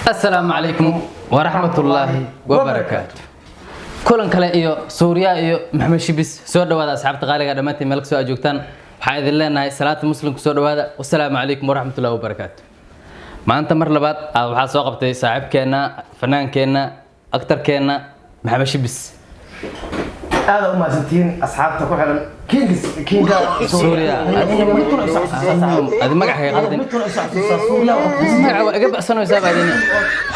السلام عليكم ورحمة الله وبركاته. كلن كلا سوريا محمد شبيس سود هذا أصحاب تقالي قدام أنت ملك سؤال جوكتان حيث لنا صلاة مسلم سود هذا والسلام عليكم ورحمة الله وبركاته. ما أنت مرلبات أو حاسة وقت صاحب كنا فنان كنا أكتر كنا محمد شبيس. هذا هم زنتين أصحاب تكون حلا كينج سوريا. هذا ما قاعد يقدم. سوريا. قبل سنة وسبعة دنيا.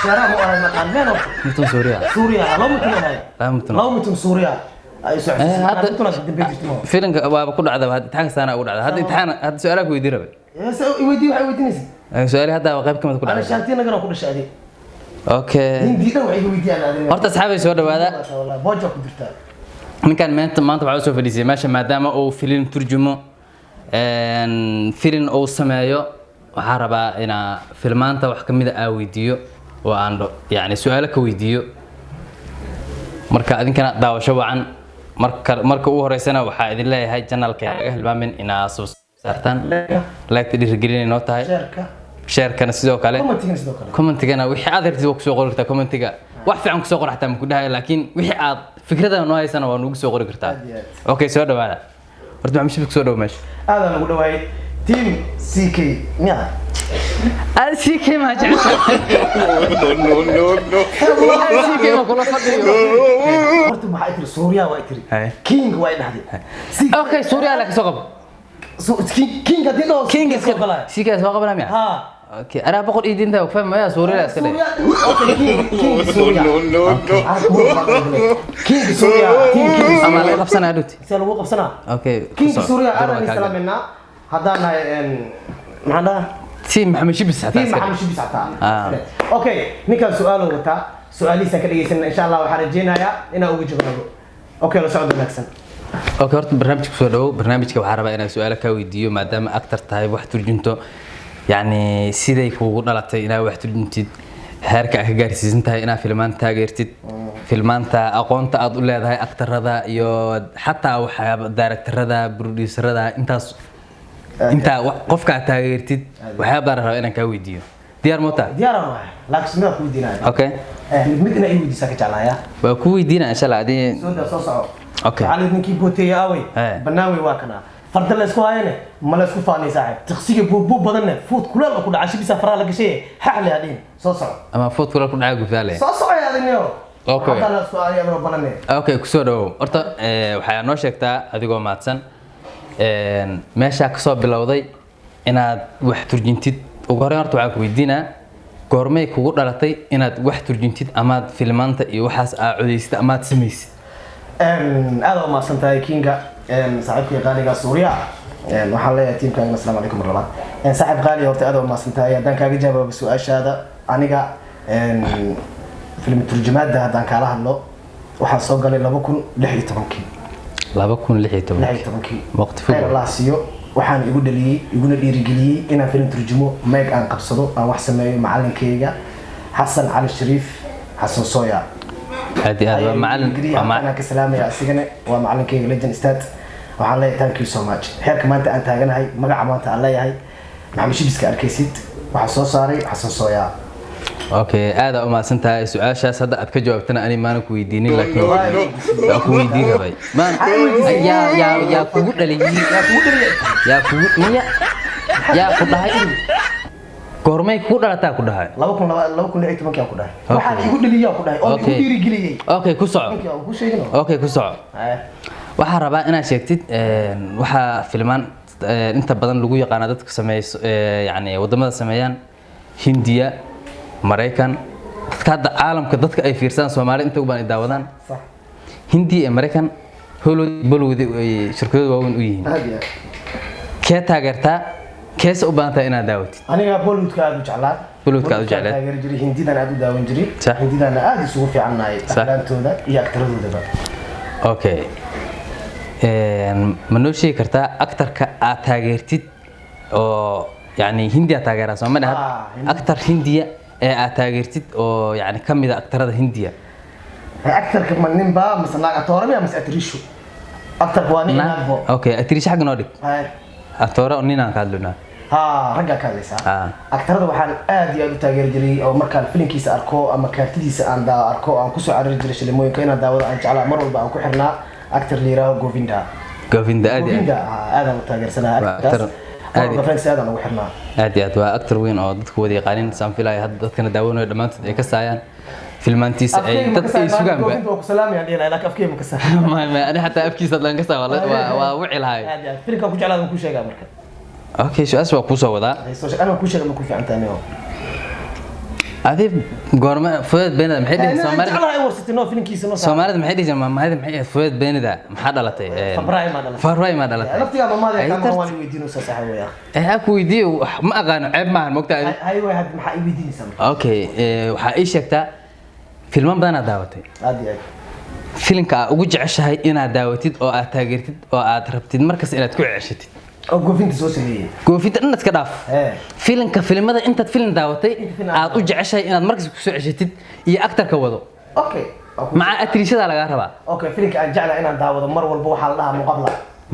شراب وأنا مكان منو؟ متن سوريا. سوريا لو متن هاي. لا متن سوريا. أي سؤال. هذا فيلم بقول هذا هذا امتحان سنة أقول هذا امتحان هذا سؤالك ويدير بي. ويدي سؤالي هذا وقف كم تقول. أنا شانتين أقرأ كل شيء. أوكي. هندي ده ويدي أنا. horta asxaabay soo dhawaada والله بوجه كدرتا ninkan maanta waxa soo fadhiisay meesha maadaama uu filim turjumo filim uu sameeyo waxa rabaa ina filmaanta wax kamid ah weydiiyo oo aan yaani su'aalo ka weydiiyo marka adinkana daawasho wacan marka uu horeysana waxa idin leeyahay channelka hilmaamin ina soo saartaan like dhiirigelin inoo tahay share-kana sidoo kale comment-gana wixii aad rabtid ku soo qori kartaa comment-ga wax fiican ku soo qor xataa ma ku dhahay laakiin wixii aad fikrada noo haysana waa nugu soo qori kartaa okay soo dhawaada horta maxaa shibka soo dhaw meesha هذا نقول واي تيم سي كي يا سي كي ما جعل نو سي كي ما كل فضيو horta maxay tiri Suuriya way tiri king way dhahdii okay Suuriya la ka soo qabo king hadii loo king iska qalay si ka soo qabana miya ha اوكي انا بقول ايدي انت وفهم ما سوريا اسكلي كينج سوريا كينج سوريا كينج اما لا قبسنا ادوتي سالو قبسنا اوكي كينج سوريا انا سلامنا هذانا معنا تيم محمد شبيس حتى تيم محمد شبيس حتى اوكي نكال سؤال وتا سؤالي سكديسن ان شاء الله وحرجينايا انا ugu jawaabo اوكي لو سعود نكسن اوكي horta barnaamijka soo dhaw barnaamijka waxa rabaa inaan su'aalo ka weydiiyo maadaama actor tahay wax turjunto يعني سيدي كوغو دلاتay ina wax turjuntid heerka ka gaarsiisan tahay ina filmaan taageertid filmaanta aqoonta aad u leedahay aktarada iyo xataa waxa directorada producerada intaas inta qofka taageertid waxa baan rabaa inaan ka weydiiyo diyaar moota diyaar ah laakiin ma ku weydiinaa okay midna ay weydiisaa ka jeclaaya waa ku weydiinaa insha Allah adii soo soco okay على إنك بوتي أوي بناوي واكنا فرد الله يسكو هاينه ما لا يسكو فاني صاحب تخسيق بو بدنه فوت كل الله كل عشي بيسافر لك شيء حقل هذين صوصع أما فوت كل كل عاقب ذلك صوصع يا ذنيو أوكي حتى الله يسكو هاي أمر بنانه أوكي كسودو أرتا وحيا نوشكتا أديكو ماتسن ماشي كسب بالوضي إن واحد ترجنتيد وقارن أرتو عاقب الدينا قرمي كوجو دلتي إن واحد ترجنتيد أماد فيلمانتا يوحس عوديست أماد سميس هذا ما سنتاي كينجا صاحبك غالي سوريا waxaan leeyahay teamkan assalaamu alaykum marlaba saaxib qaali horta aad ma santahay hadaan kaaga jawaabo su'aashaada aniga film turjumaada hadaan kala hadlo waxaan soo galay 2016 waqti fog la siiyo waxaan igu dhaliyay iguna dhiirigeliyay inaan film turjumo meeg aan qabsado aan wax sameeyo macallinkeyga Xasan Cali Shariif Xasan Sooya هذه معلم أنا كسلامي أسيجنا ومعلم كي ليجن استاد وحلا thank you so much هيك ما أنت هاي مقع ما أنت على هاي محمد شبيس كأركيسيد وحصو صاري حسن صويا أوكي هذا ما سنت سؤال شاس هذا أتكجوابتنا أنا ما نكوي ديني لكن أكوي ديني باي ما يا فوق لي يا فوق يا فوق هاي كورمي كودا لا تاكل هاي لو كل عيت مكان كودا waxaan igu dhaliyaa ku dhahay oo igu dhiirigeliyay okay ku soco okay ku soco waxa rabaa inaad sheegtid waxa filmaan inta badan lagu yaqaan dadka sameeyo yaani wadamada sameeyaan Hindiya Mareykan dadka caalamka dadka ay fiirsan Soomaali inta ugu baan daawadaan sax Hindiya Mareykan Hollywood shirkado waaweyn u yihiin kee taageertaa كيس أبانتا إنا داوتي أنا بولود كادو جعلات بولود كادو جعلات تاجر جري هندي دان أدو داون جري هندي دان أدي سوف عنا أحلام تودا يأكتروا ده أوكي منو شيء كرتا أكتر كأتاجرتي أو يعني هندي أتاجر أصلا من هذا أكتر هندية أتاجرتي أو يعني كم إذا أكتر هذا هندية أكتر كمان نبى مثلا أتورم يا مثلا أتريشو أكتر قوانين أوكي أتريش حق نودك أتورا أنينا كادلنا ragga ka hadlaysaa aktarada waxaan aad iyo aad u taageeri jiray oo markaan filimkiisa arko ama kaartidiisa aan arko aan kusoo carari jiray shilimooyinka inaan daawado aan jeclaa mar walba aan ku xirnaa actor la yiraahdo Govinda aad aan u taageersanaa actor aad aan ugu xirnaa aad waa actor weyn oo dadku wada yaqaanin saan filayo hadda dadkana daawanayo dhamaantood ay ka saayaan filmaantiisa ay dadka ay sugaan ba ku salaamiyaan ilaa ilaa afkeema ka saa ma ana hatta afkiisa lan ka saa waa wixii lahay aad filimka ku jeclaa ku sheegaa marka okay su'aas waa ku soo wadaa ana ku sheegaa ma ku fiicantahay adib goorma fuad beenada maxay dhigay Soomaaliya jeclaa ay warsatay no filimkiisa no Soomaalida maxay dhigay maamada maxay fuad beenada maxaa dhalatay February ma dhalatay laftiga maamada kama waan weydiino saxaawaya aku weydiiyo ma aqaano ceeb ma mogtaa hay way had maxay weydiinaysaa okay waxa ay sheegtaa filman badan daawatay aad filimka ugu jeceshahay inaad daawatid oo aad taageertid oo aad rabtid markas inaad ku ceshatid oo Govinda soo sameeyay Govinda inaad ka dhaaf filimka filimada intaad filim daawatay aad u jeceshahay inaad markas ku soo ceshatid iyo actorka wado okay maca atrishada laga rabaa okay filimka aan jeclahay inaan daawado mar walba waxa la dhahaa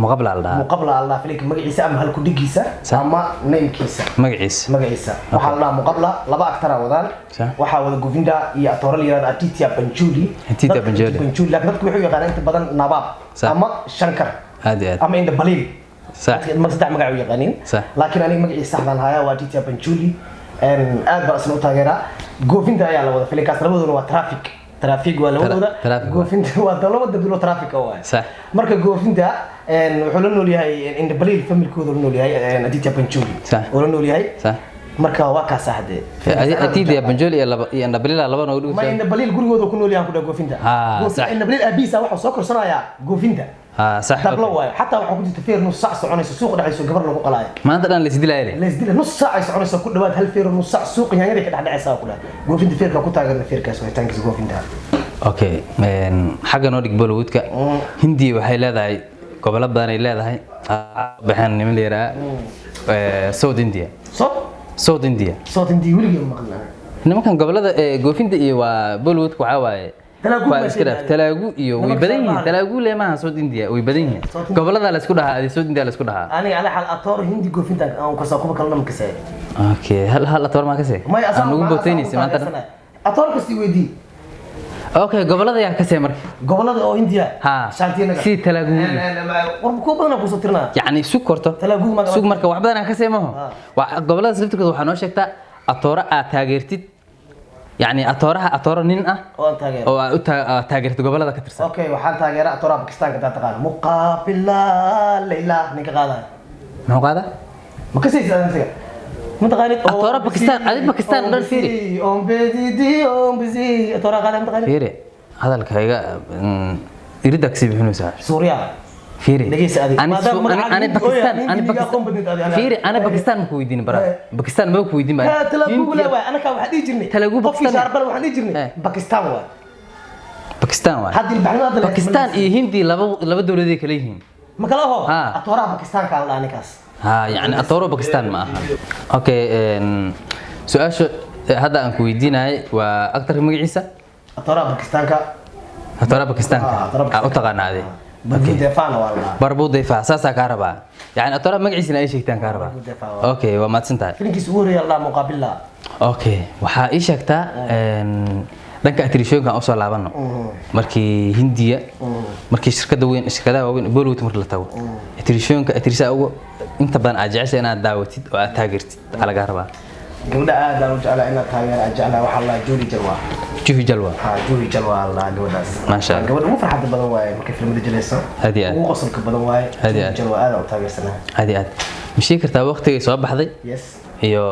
muqabla Allah filimka magaciisa ama hal ku dhigiisa ama namekiisa magaciisa waxa la dhahaa muqabla laba actor wadaan waxa wada Govinda iyo actor la yiraahdo Aditya Pancholi laakiin dadku waxay yaqaanaan inta badan Nawaab ama Shankar ama inda Balil صح ما صدق مقعد يقانين لكن أنا مقعد استحضن هاي واديتيا بنشولي أنا بأسمع تاجرا Govinda يا لو في الكاس لو ده ترافيك ولا هو ده Govinda وده بدلو ترافيك هو صح مركب Govinda وحلو لي هاي إن بليل فمل كودو لي هاي أديتيا بنشولي صح ولو لي هاي صح مركب واقع صحده أديتيا بنشولي يا بليل على لبنا ودو ما إن بليل قريبو ده كنوا لي هم كده Govinda صح إن بليل أبيسا واحد سكر صنع يا Govinda صح دبلوا حتى waxaa ku jirta feer nus saac soconayso suuq dhacayso gabar lagu qalaayo maanta dhan la isdilaayay nus saac ay soconayso ku dhawaad hal feer nus saac suuq yaanyada ka dhacaysa ku dhahay Govinda feerka ku taageerna feerkaas way taankiis Govinda okay xaga noo dhig Bollywoodka Hindi waxay leedahay gobolo badan ay leedahay baxan niman leeyahay South India wiliga maqlaan nimankan gobolada Govinda iyo waa Bollywood waxa waaye talaagu iyo way badan yihiin talaagu leemaha South India way badan yihiin gobolada la isku dhahaa South India la isku dhahaa aniga ala hal actor Hindi Govinda aan ka soo kuba kalna ma kasay okay hal actor ma kasay anugu booteenaysa maanta actor kasi weydii okay gobolada yaa kasay marka gobolada oo India shaantiinaga si talaagu war ku badan ku soo tirnaa yani sukorto talaagu marka wax badan ka sameeyo gobolada sababtooda waxa noo sheegtaa actor aad taageertid يعني أطورها نين أو تاجرت قبل هذا كتير أوكي وحن تاجر أطورها باكستان كده تقال مقابلة ليلى نيك هذا ما هو هذا ما كسيس أنت متقالي أطورها باكستان هذه باكستان ولا فيري أم بزي أطورها قال متقالي فيري هذا الكهيجا يريد أكسب هنا سوريا فيري أنا باكستان فيري أنا باكستان مكويدين برا باكستان ما مكويدين برا تلاقوا لا أنا كم واحد يجرني تلاقوا باكستان شاربل واحد يجرني باكستان واحد هذه البحرين هذا باكستان هندي لبا دولة ذيك ليهم ما كلا هو أطورها باكستان كان الله نكاس يعني أطورها باكستان ما أوكي سؤال هذا أنكو يدينا وأكثر من عيسى أطورها باكستان أطورها باكستان أتقنا هذه بربو دفاع ساسا كهرباء يعني أطورها مقعيسنا أي شيء تان كهرباء أوكي وما تسنتها فينك سوري الله مقابل لا أوكي وحا إيش أكتا dhanka atrishooyinka aan soo laabano markii Hindiya markii shirkadaha waaweyn Bollywood markii la tago atrishooyinka ugu inta badan aad jeceshay inaad daawatid oo aad taageertid laga rabaa gabadha aad aan u jeclaa inaad taageero waxa la Juhi Jalwa Allah gabadhaas ma sha Allah gabadha ugu farxadda badan waaye markay filmada jilayso ugu qosolka badan waaye Juhi Jalwa aad u taageersanaa aad mishii kartaa waqtigii soo baxday iyo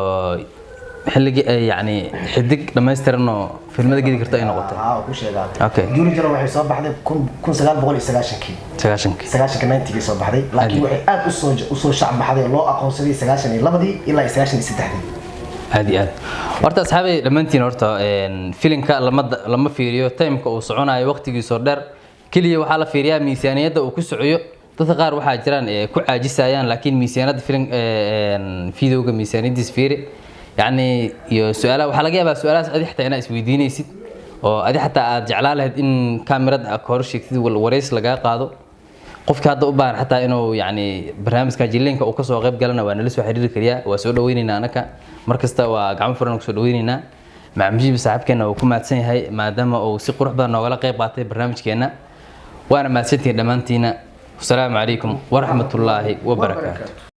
xilliga yani xidig dhameystiran oo filmada gidi karto ay noqotay ku sheegaa okay Juhi Jalwa waxay soo baxday 1990 soo baxday laakiin waxay aad u soo shacab baxday loo aqoonsaday 92 ilaa 93 aad horta asxaabay dhamaantiin horta filimka lama fiiriyo timeka uu soconayo waqtigiisa dheer kaliya waxa la fiiriyaa miisaaniyada uu ku socoyo dadka qaar waxa jiraan ku caajisayaan laakiin miisaaniyada filim fiidowga miisaaniyadiis fiiri يعني يو سؤال وحلا جايبها سؤال أدي حتى أنا إسويديني سيد أو أدي حتى جعلها إن كاميرا أكورش يكتب والوريس لقاه قاضو qofka hadda u baahan xataa inuu yani barnaamijka jilinka uu ka soo qayb galana waa nala soo xiriiri kariyaa waa soo dhaweynaynaa anaka markasta waa gacmo furan ku soo dhaweynaynaa macmujiib saaxiibkeena uu ku maadsan yahay maadaama uu si qurux badan noogala qayb qaatay barnaamijkeena وانا ما سنتي دمانتينا السلام عليكم ورحمة الله وبركاته